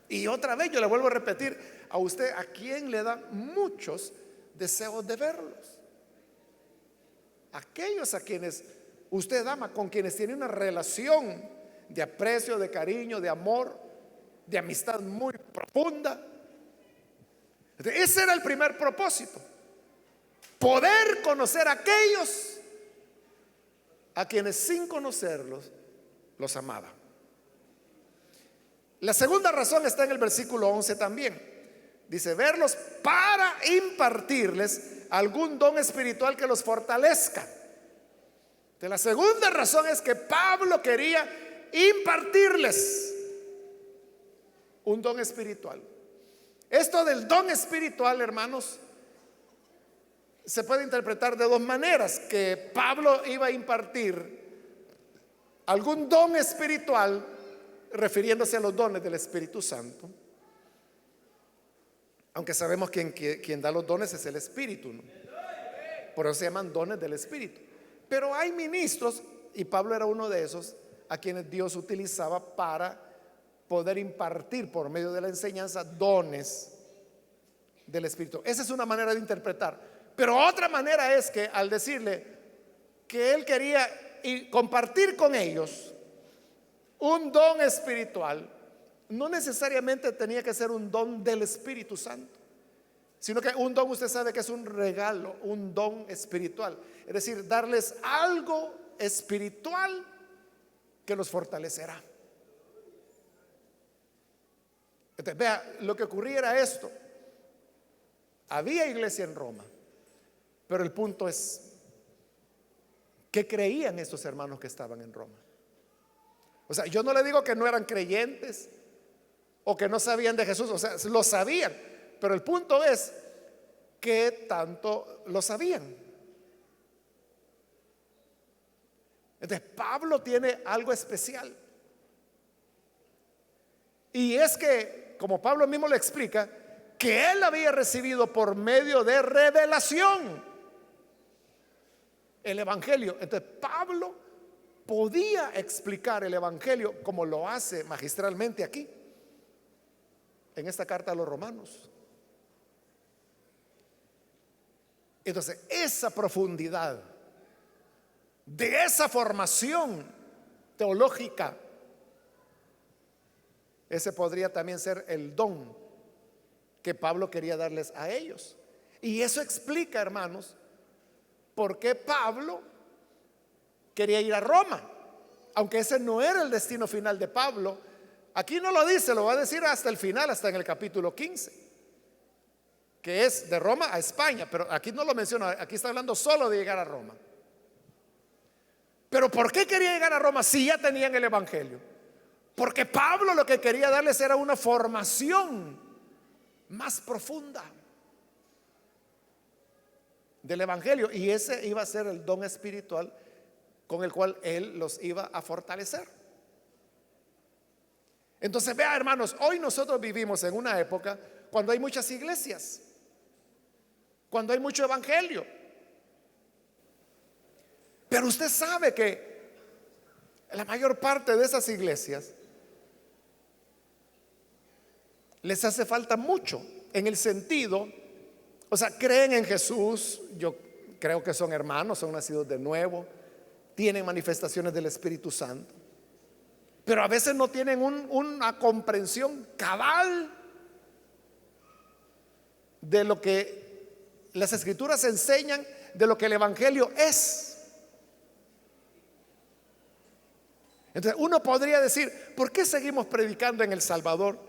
Y otra vez yo le vuelvo a repetir a usted, ¿a quién le da muchos deseos de verlos? Aquellos a quienes usted ama, con quienes tiene una relación de aprecio, de cariño, de amor, de amistad muy profunda. Ese era el primer propósito: poder conocer a aquellos a quienes sin conocerlos los amaba. La segunda razón está en el versículo 11 también. Dice, verlos para impartirles algún don espiritual que los fortalezca. De la segunda razón es que Pablo quería impartirles un don espiritual. Esto del don espiritual, hermanos, se puede interpretar de dos maneras: que Pablo iba a impartir algún don espiritual, refiriéndose a los dones del Espíritu Santo, aunque sabemos que quien da los dones es el Espíritu, ¿no? Por eso se llaman dones del Espíritu. Pero hay ministros, y Pablo era uno de esos, a quienes Dios utilizaba para poder impartir por medio de la enseñanza dones del Espíritu. Esa es una manera de interpretar. Pero otra manera es que al decirle que él quería compartir con ellos un don espiritual, no necesariamente tenía que ser un don del Espíritu Santo, sino que un don, usted sabe que es un regalo, un don espiritual. Es decir, darles algo espiritual que los fortalecerá. Entonces, vea, lo que ocurría era esto: había iglesia en Roma, pero el punto es, ¿qué creían estos hermanos que estaban en Roma? O sea, yo no le digo que no eran creyentes o que no sabían de Jesús, o sea, lo sabían, pero el punto es que tanto lo sabían. Entonces Pablo tiene algo especial, y es que, como Pablo mismo lo explica, que él había recibido por medio de revelación el Evangelio. Entonces Pablo podía explicar el Evangelio como lo hace magistralmente aquí en esta carta a los Romanos. Entonces esa profundidad de esa formación teológica, ese podría también ser el don que Pablo quería darles a ellos. Y eso explica, hermanos, por qué Pablo quería ir a Roma, aunque ese no era el destino final de Pablo. Aquí no lo dice, lo va a decir hasta el final, hasta en el capítulo 15, que es de Roma a España, pero aquí no lo menciona, aquí está hablando solo de llegar a Roma. Pero ¿por qué quería llegar a Roma si ya tenían el Evangelio? Porque Pablo lo que quería darles era una formación más profunda del Evangelio, y ese iba a ser el don espiritual con el cual él los iba a fortalecer. Entonces, vea, hermanos, hoy nosotros vivimos en una época cuando hay muchas iglesias, cuando hay mucho evangelio, pero usted sabe que La mayor parte de esas iglesias les hace falta mucho en el sentido, o sea, creen en Jesús, yo creo que son hermanos, son nacidos de nuevo, tienen manifestaciones del Espíritu Santo, pero a veces no tienen una comprensión cabal de lo que las Escrituras enseñan, de lo que el Evangelio es. Entonces uno podría decir, ¿por qué seguimos predicando en El Salvador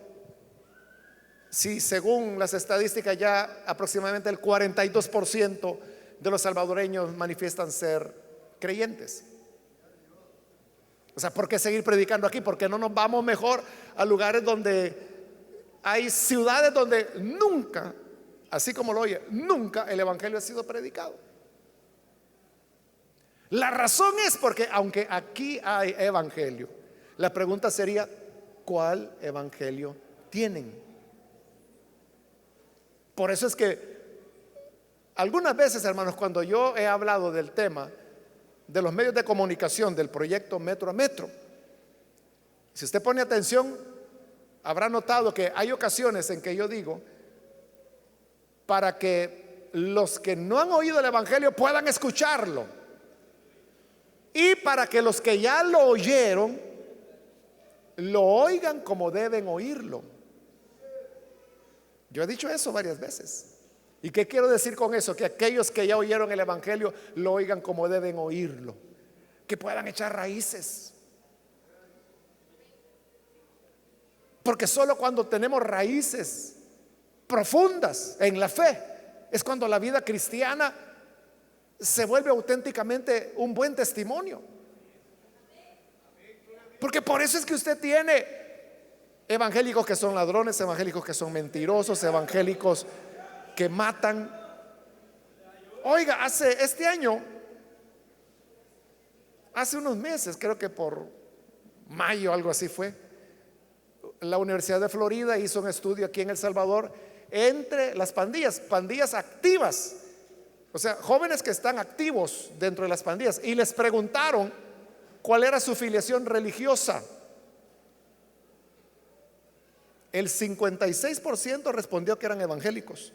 si según las estadísticas ya aproximadamente el 42% de los salvadoreños manifiestan ser creyentes? O sea, ¿por qué seguir predicando aquí? ¿Por qué no nos vamos mejor a lugares donde hay ciudades donde nunca, así como lo oye, nunca el Evangelio ha sido predicado? La razón es porque aunque aquí hay Evangelio, la pregunta sería, ¿cuál Evangelio tienen? Por eso es que algunas veces, hermanos, cuando yo he hablado del tema de los medios de comunicación del proyecto Metro a Metro, si usted pone atención, habrá notado que hay ocasiones en que yo digo, para que los que no han oído el Evangelio puedan escucharlo, y para que los que ya lo oyeron lo oigan como deben oírlo. Yo he dicho eso varias veces. ¿Y qué quiero decir con eso? Que aquellos que ya oyeron el Evangelio lo oigan como deben oírlo, que puedan echar raíces. Porque solo cuando tenemos raíces profundas en la fe es cuando la vida cristiana se vuelve auténticamente un buen testimonio. Porque por eso es que usted tiene evangélicos que son ladrones, evangélicos que son mentirosos, evangélicos que matan. Oiga, este año, hace unos meses, creo que por mayo, algo así fue, la Universidad de Florida hizo un estudio aquí en El Salvador entre las pandillas activas, o sea, jóvenes que están activos dentro de las pandillas, y les preguntaron cuál era su filiación religiosa. El 56% respondió que eran evangélicos.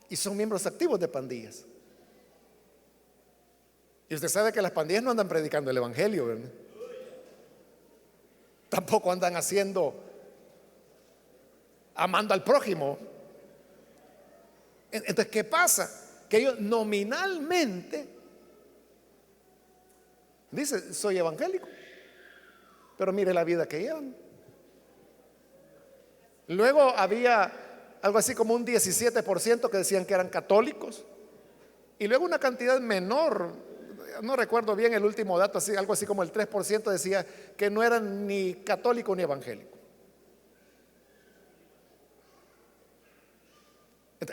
Y son miembros activos de pandillas. Y usted sabe que las pandillas no andan predicando el Evangelio, ¿verdad? Tampoco andan amando al prójimo. Entonces, ¿qué pasa? Que ellos nominalmente dicen, soy evangélico, pero mire la vida que llevan. Luego había algo así como un 17% que decían que eran católicos, y luego una cantidad menor, no recuerdo bien el último dato, así, algo así como el 3% decía que no eran ni católico ni evangélico.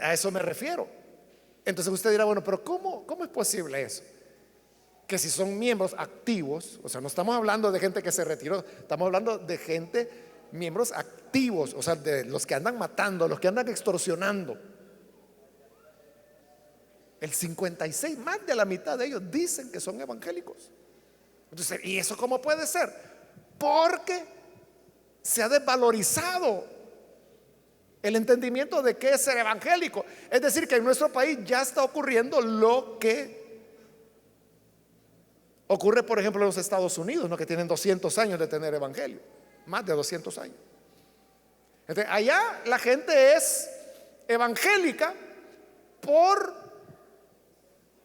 A eso me refiero. Entonces usted dirá, bueno, pero ¿cómo es posible eso? Que si son miembros activos, o sea, no estamos hablando de gente que se retiró, estamos hablando de gente, miembros activos, o sea, de los que andan matando, los que andan extorsionando. El 56, más de la mitad de ellos dicen que son evangélicos. Entonces, ¿y eso cómo puede ser? Porque se ha desvalorizado el entendimiento de qué es ser evangélico. Es decir, que en nuestro país ya está ocurriendo lo que ocurre, por ejemplo, en los Estados Unidos, ¿no? Que tienen 200 años de tener evangelio, más de 200 años. Entonces, allá la gente es evangélica por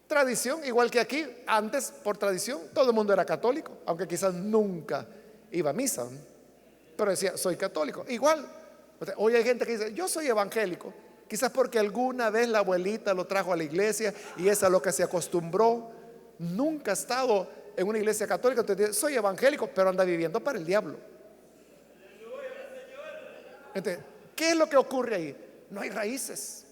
tradición, igual que aquí. Antes, por tradición, todo el mundo era católico, aunque quizás nunca iba a misa, ¿no? Pero decía, soy católico. Igual, hoy hay gente que dice, yo soy evangélico, quizás porque alguna vez la abuelita lo trajo a la iglesia y es a lo que se acostumbró. Nunca ha estado en una iglesia católica. Entonces dice, soy evangélico, pero anda viviendo para el diablo. Entonces, ¿qué es lo que ocurre ahí? No hay raíces.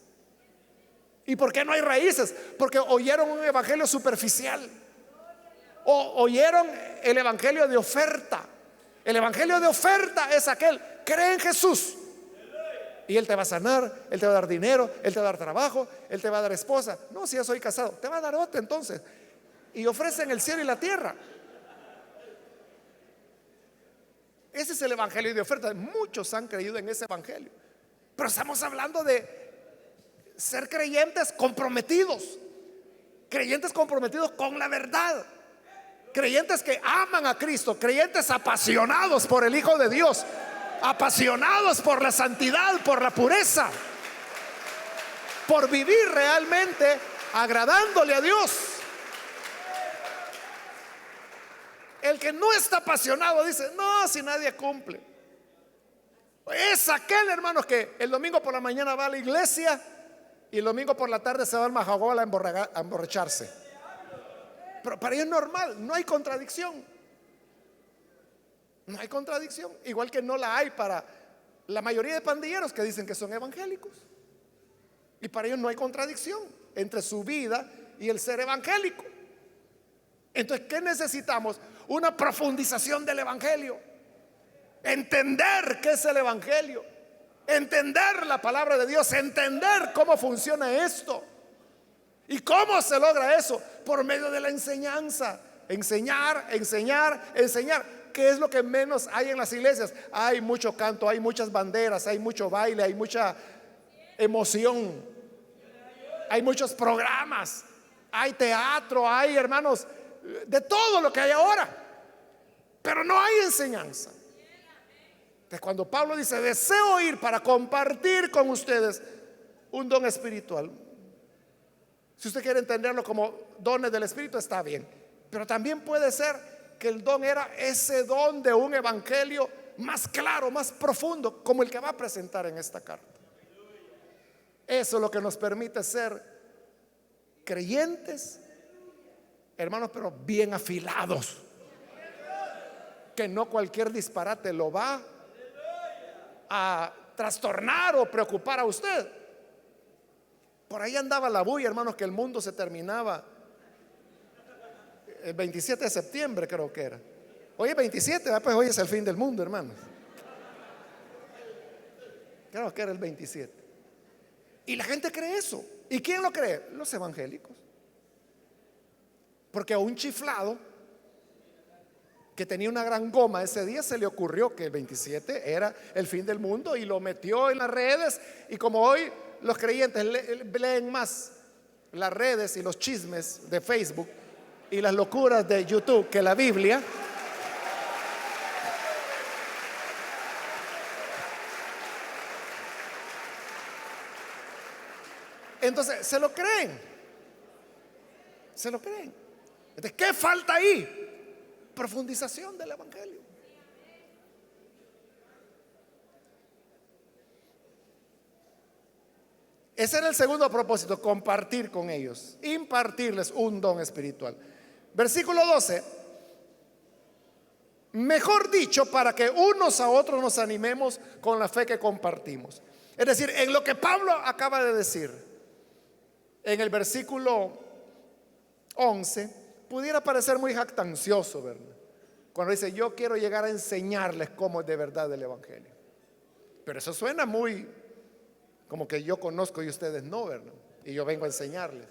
¿Y por qué no hay raíces? Porque oyeron un evangelio superficial, o oyeron el evangelio de oferta. El evangelio de oferta es aquel: cree en Jesús Y Él te va a sanar, Él te va a dar dinero, Él te va a dar trabajo, Él te va a dar esposa. No, si ya soy casado, te va a dar otra entonces. Y ofrecen el cielo y la tierra. Ese es el evangelio de oferta. Muchos han creído en ese evangelio. Pero estamos hablando de ser creyentes comprometidos. Creyentes comprometidos con la verdad. Creyentes que aman a Cristo. Creyentes apasionados por el Hijo de Dios. Apasionados por la santidad, por la pureza. Por vivir realmente agradándole a Dios. El que no está apasionado dice: no, si nadie cumple. Es aquel, hermanos, que el domingo por la mañana va a la iglesia y el domingo por la tarde se va al Majagol a emborracharse. Pero para ellos es normal, no hay contradicción. No hay contradicción. Igual que no la hay para la mayoría de pandilleros que dicen que son evangélicos. Y para ellos no hay contradicción entre su vida y el ser evangélico. Entonces, ¿qué necesitamos? Una profundización del evangelio. Entender qué es el evangelio. Entender la palabra de Dios. Entender cómo funciona esto. ¿Y cómo se logra eso? Por medio de la enseñanza. Enseñar, enseñar, enseñar. ¿Qué es lo que menos hay en las iglesias? Hay mucho canto, hay muchas banderas, hay mucho baile, hay mucha emoción, hay muchos programas, hay teatro, hay, hermanos, de todo lo que hay ahora. Pero no hay enseñanza. Entonces, cuando Pablo dice: deseo ir para compartir con ustedes un don espiritual. Si usted quiere entenderlo como dones del Espíritu, está bien. Pero también puede ser que el don era ese don de un evangelio más claro, más profundo, como el que va a presentar en esta carta. Eso es lo que nos permite ser creyentes, hermanos, pero bien afilados. Que no cualquier disparate lo va a trastornar o preocupar a usted. Por ahí andaba la bulla, hermanos, que el mundo se terminaba el 27 de septiembre, creo que era. Hoy es 27, pues hoy es el fin del mundo, hermanos. Creo que era el 27. Y la gente cree eso. ¿Y quién lo cree? Los evangélicos. Porque a un chiflado que tenía una gran goma ese día se le ocurrió que el 27 era el fin del mundo y lo metió en las redes. Y como hoy los creyentes leen más las redes y los chismes de Facebook y las locuras de YouTube que la Biblia, entonces se lo creen. Se lo creen. Entonces, ¿qué falta ahí? Profundización del evangelio. Ese era el segundo propósito: compartir con ellos, impartirles un don espiritual. Versículo 12: mejor dicho, para que unos a otros nos animemos con la fe que compartimos. Es decir, en lo que Pablo acaba de decir en el versículo 11 pudiera parecer muy jactancioso, ¿verdad? Cuando dice: yo quiero llegar a enseñarles cómo es de verdad el evangelio. Pero eso suena muy como que yo conozco y ustedes no, ¿verdad? Y yo vengo a enseñarles.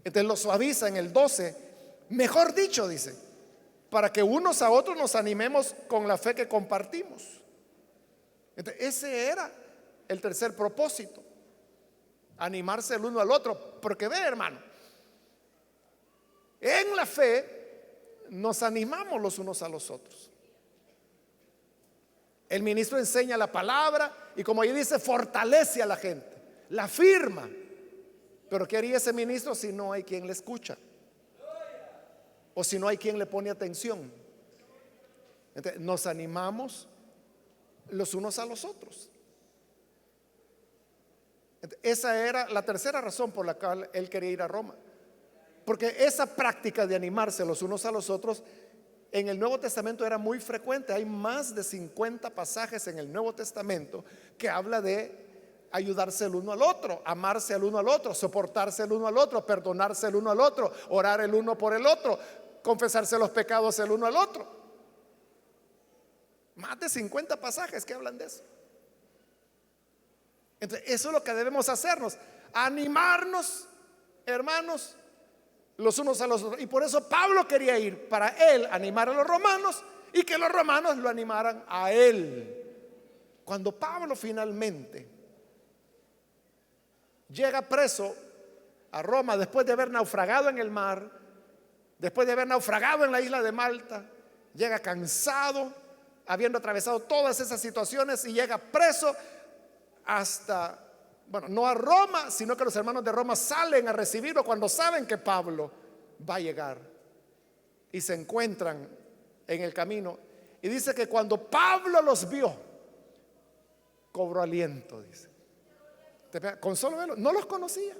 Entonces lo suaviza en el 12. Mejor dicho, dice, para que unos a otros nos animemos con la fe que compartimos. Entonces, ese era el tercer propósito: animarse el uno al otro. Porque ve, hermano, en la fe nos animamos los unos a los otros. El ministro enseña la palabra y, como ahí dice, fortalece a la gente, la afirma. Pero ¿qué haría ese ministro si no hay quien le escucha? O si no hay quien le pone atención. Entonces, nos animamos los unos a los otros. Entonces, esa era la tercera razón por la cual él quería ir a Roma. Porque esa práctica de animarse los unos a los otros en el Nuevo Testamento era muy frecuente. Hay más de 50 pasajes en el Nuevo Testamento que habla de ayudarse el uno al otro, amarse el uno al otro, soportarse el uno al otro, perdonarse el uno al otro, orar el uno por el otro, confesarse los pecados el uno al otro. Más de 50 pasajes que hablan de eso. Entonces, eso es lo que debemos hacernos, animarnos, hermanos, los unos a los otros. Y por eso Pablo quería ir, para él animar a los romanos y que los romanos lo animaran a él. Cuando Pablo finalmente llega preso a Roma, después de haber naufragado en el mar, después de haber naufragado en la isla de Malta, llega cansado, habiendo atravesado todas esas situaciones, y llega preso hasta, bueno, no a Roma, sino que los hermanos de Roma salen a recibirlo cuando saben que Pablo va a llegar, y se encuentran en el camino. Y dice que cuando Pablo los vio, cobró aliento, dice. Con solo verlos, no los conocía,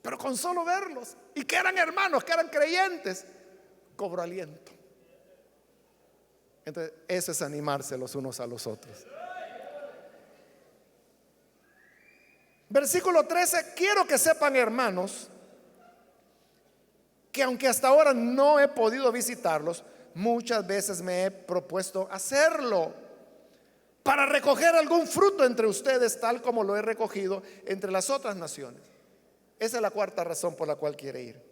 pero con solo verlos, y que eran hermanos, que eran creyentes, cobró aliento. Entonces, eso es animarse los unos a los otros. Versículo 13: quiero que sepan, hermanos, que aunque hasta ahora no he podido visitarlos, muchas veces me he propuesto hacerlo, para recoger algún fruto entre ustedes, tal como lo he recogido entre las otras naciones. Esa es la cuarta razón por la cual quiere ir: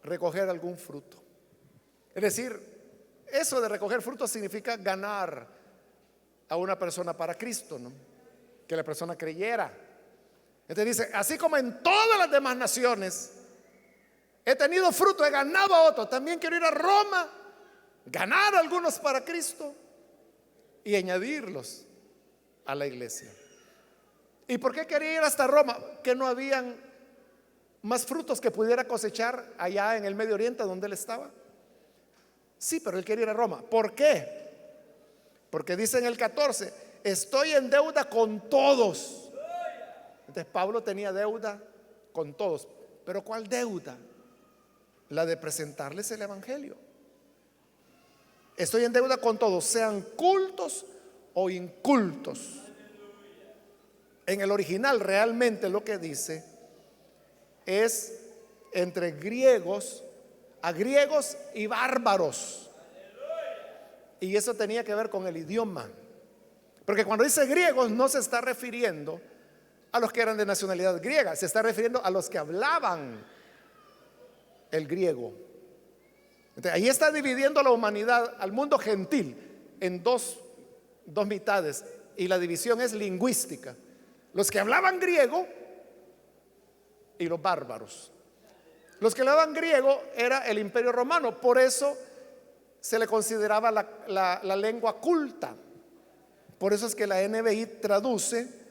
recoger algún fruto. Es decir, eso de recoger fruto significa ganar a una persona para Cristo, ¿no? Que la persona creyera. Entonces dice: así como en todas las demás naciones he tenido fruto, he ganado a otros, también quiero ir a Roma, ganar a algunos para Cristo y añadirlos a la iglesia. ¿Y por qué quería ir hasta Roma? Que no habían más frutos que pudiera cosechar allá en el Medio Oriente donde él estaba. Sí, pero él quería ir a Roma. ¿Por qué? Porque dice en el 14: estoy en deuda con todos. Entonces Pablo tenía deuda con todos. ¿Pero cuál deuda? La de presentarles el evangelio. Estoy en deuda con todos, sean cultos o incultos. En el original realmente lo que dice es entre griegos, a griegos y bárbaros. Y eso tenía que ver con el idioma, porque cuando dice griegos no se está refiriendo a los que eran de nacionalidad griega, se está refiriendo a los que hablaban el griego. Entonces, ahí está dividiendo la humanidad, al mundo gentil, en dos mitades, y la división es lingüística: los que hablaban griego y los bárbaros. Los que hablaban griego era el Imperio Romano, por eso se le consideraba la lengua culta. Por eso es que la NBI traduce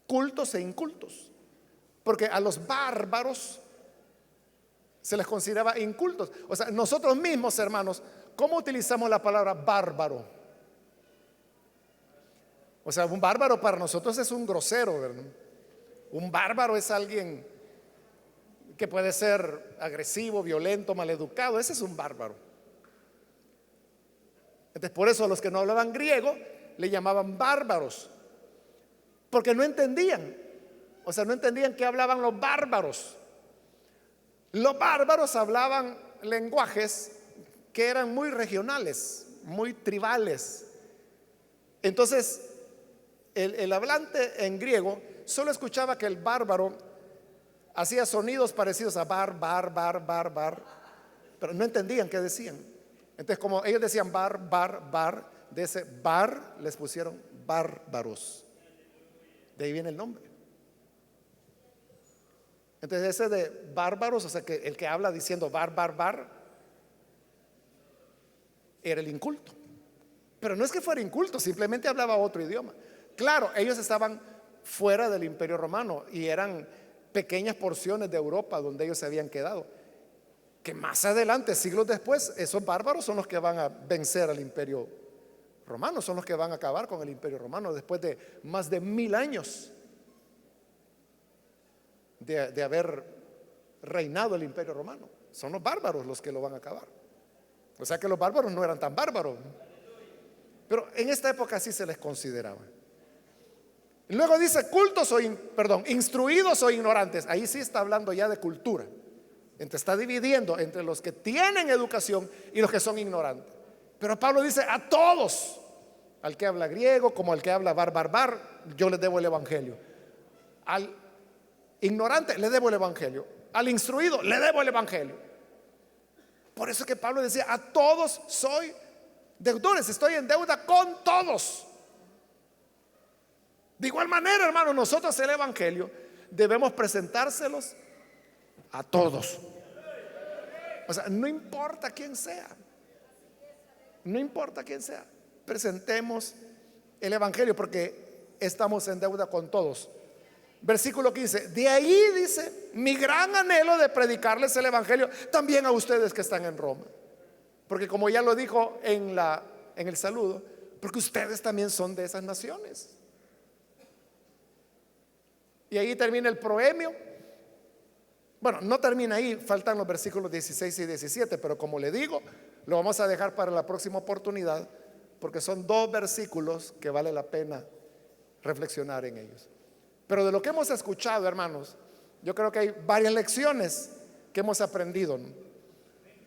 cultos e incultos, porque a los bárbaros se les consideraba incultos. O sea, nosotros mismos, hermanos, ¿cómo utilizamos la palabra bárbaro? O sea, un bárbaro para nosotros es un grosero, ¿verdad? Un bárbaro es alguien que puede ser agresivo, violento, maleducado. Ese es un bárbaro. Entonces, por eso a los que no hablaban griego le llamaban bárbaros, porque no entendían. O sea, no entendían qué hablaban los bárbaros. Los bárbaros hablaban lenguajes que eran muy regionales, muy tribales. Entonces, el hablante en griego solo escuchaba que el bárbaro hacía sonidos parecidos a bar, bar, bar, bar, bar, pero no entendían qué decían. Entonces, como ellos decían bar, bar, bar, de ese bar les pusieron bárbaros. De ahí viene el nombre. Entonces, ese de bárbaros, o sea, que el que habla diciendo bar, bar, bar, era el inculto. Pero no es que fuera inculto, simplemente hablaba otro idioma. Claro, ellos estaban fuera del Imperio Romano y eran pequeñas porciones de Europa donde ellos se habían quedado, que más adelante, siglos después, esos bárbaros son los que van a vencer al Imperio Romano, son los que van a acabar con el Imperio Romano después de más de 1000 años de haber reinado el Imperio Romano. Son los bárbaros los que lo van a acabar. O sea que los bárbaros no eran tan bárbaros, pero en esta época sí se les consideraba. Luego dice cultos instruidos o ignorantes. Ahí sí está hablando ya de cultura. Entonces está dividiendo entre los que tienen educación y los que son ignorantes. Pero Pablo dice a Al que habla griego como al que habla barbar, yo le debo el evangelio. Al ignorante le debo el evangelio. Al instruido le debo el evangelio. Por eso que Pablo decía: a todos soy deudores, estoy en deuda con todos. De igual manera, hermano, nosotros el evangelio debemos presentárselos a todos. O sea, no importa quién sea, no importa quién sea, presentemos el evangelio, porque estamos en deuda con todos. Versículo 15: de ahí dice mi gran anhelo de predicarles el evangelio también a ustedes que están en Roma. Porque como ya lo dijo en el saludo, porque ustedes también son de esas naciones. Y ahí termina el proemio. Bueno, no termina ahí, faltan los versículos 16 y 17, pero como le digo, lo vamos a dejar para la próxima oportunidad, porque son dos versículos que vale la pena reflexionar en ellos. Pero de lo que hemos escuchado, hermanos, yo creo que hay varias lecciones que hemos aprendido, ¿no?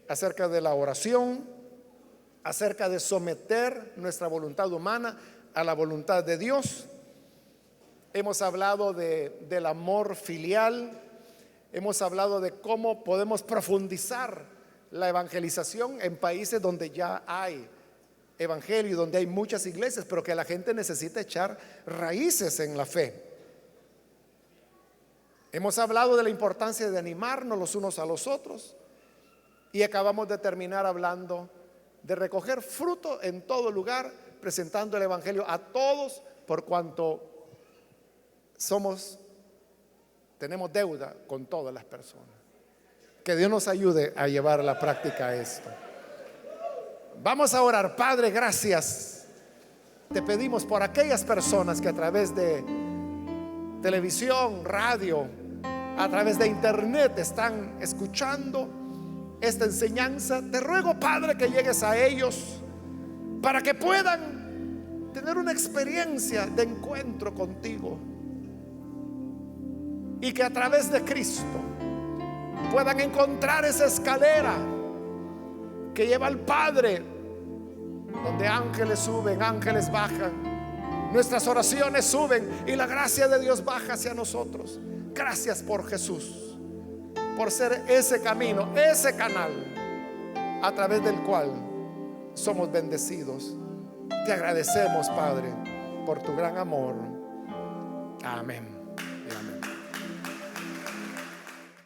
Acerca de la oración, acerca de someter nuestra voluntad humana a la voluntad de Dios. Hemos hablado del amor filial. Hemos hablado de cómo podemos profundizar la evangelización en países donde ya hay evangelio y donde hay muchas iglesias, pero que la gente necesita echar raíces en la fe. Hemos hablado de la importancia de animarnos los unos a los otros, y acabamos de terminar hablando de recoger fruto en todo lugar, presentando el evangelio a todos, por cuanto tenemos deuda con todas las personas. Que Dios nos ayude a llevar a la práctica esto. Vamos a orar. Padre, gracias. Te pedimos por aquellas personas que a través de televisión, radio, a través de internet están escuchando esta enseñanza. Te ruego, Padre, que llegues a ellos para que puedan tener una experiencia de encuentro contigo, y que a través de Cristo puedan encontrar esa escalera que lleva al Padre, donde ángeles suben, ángeles bajan, nuestras oraciones suben y la gracia de Dios baja hacia nosotros. Gracias por Jesús, por ser ese camino, ese canal a través del cual somos bendecidos. Te agradecemos, Padre, por tu gran amor. Amén y amén.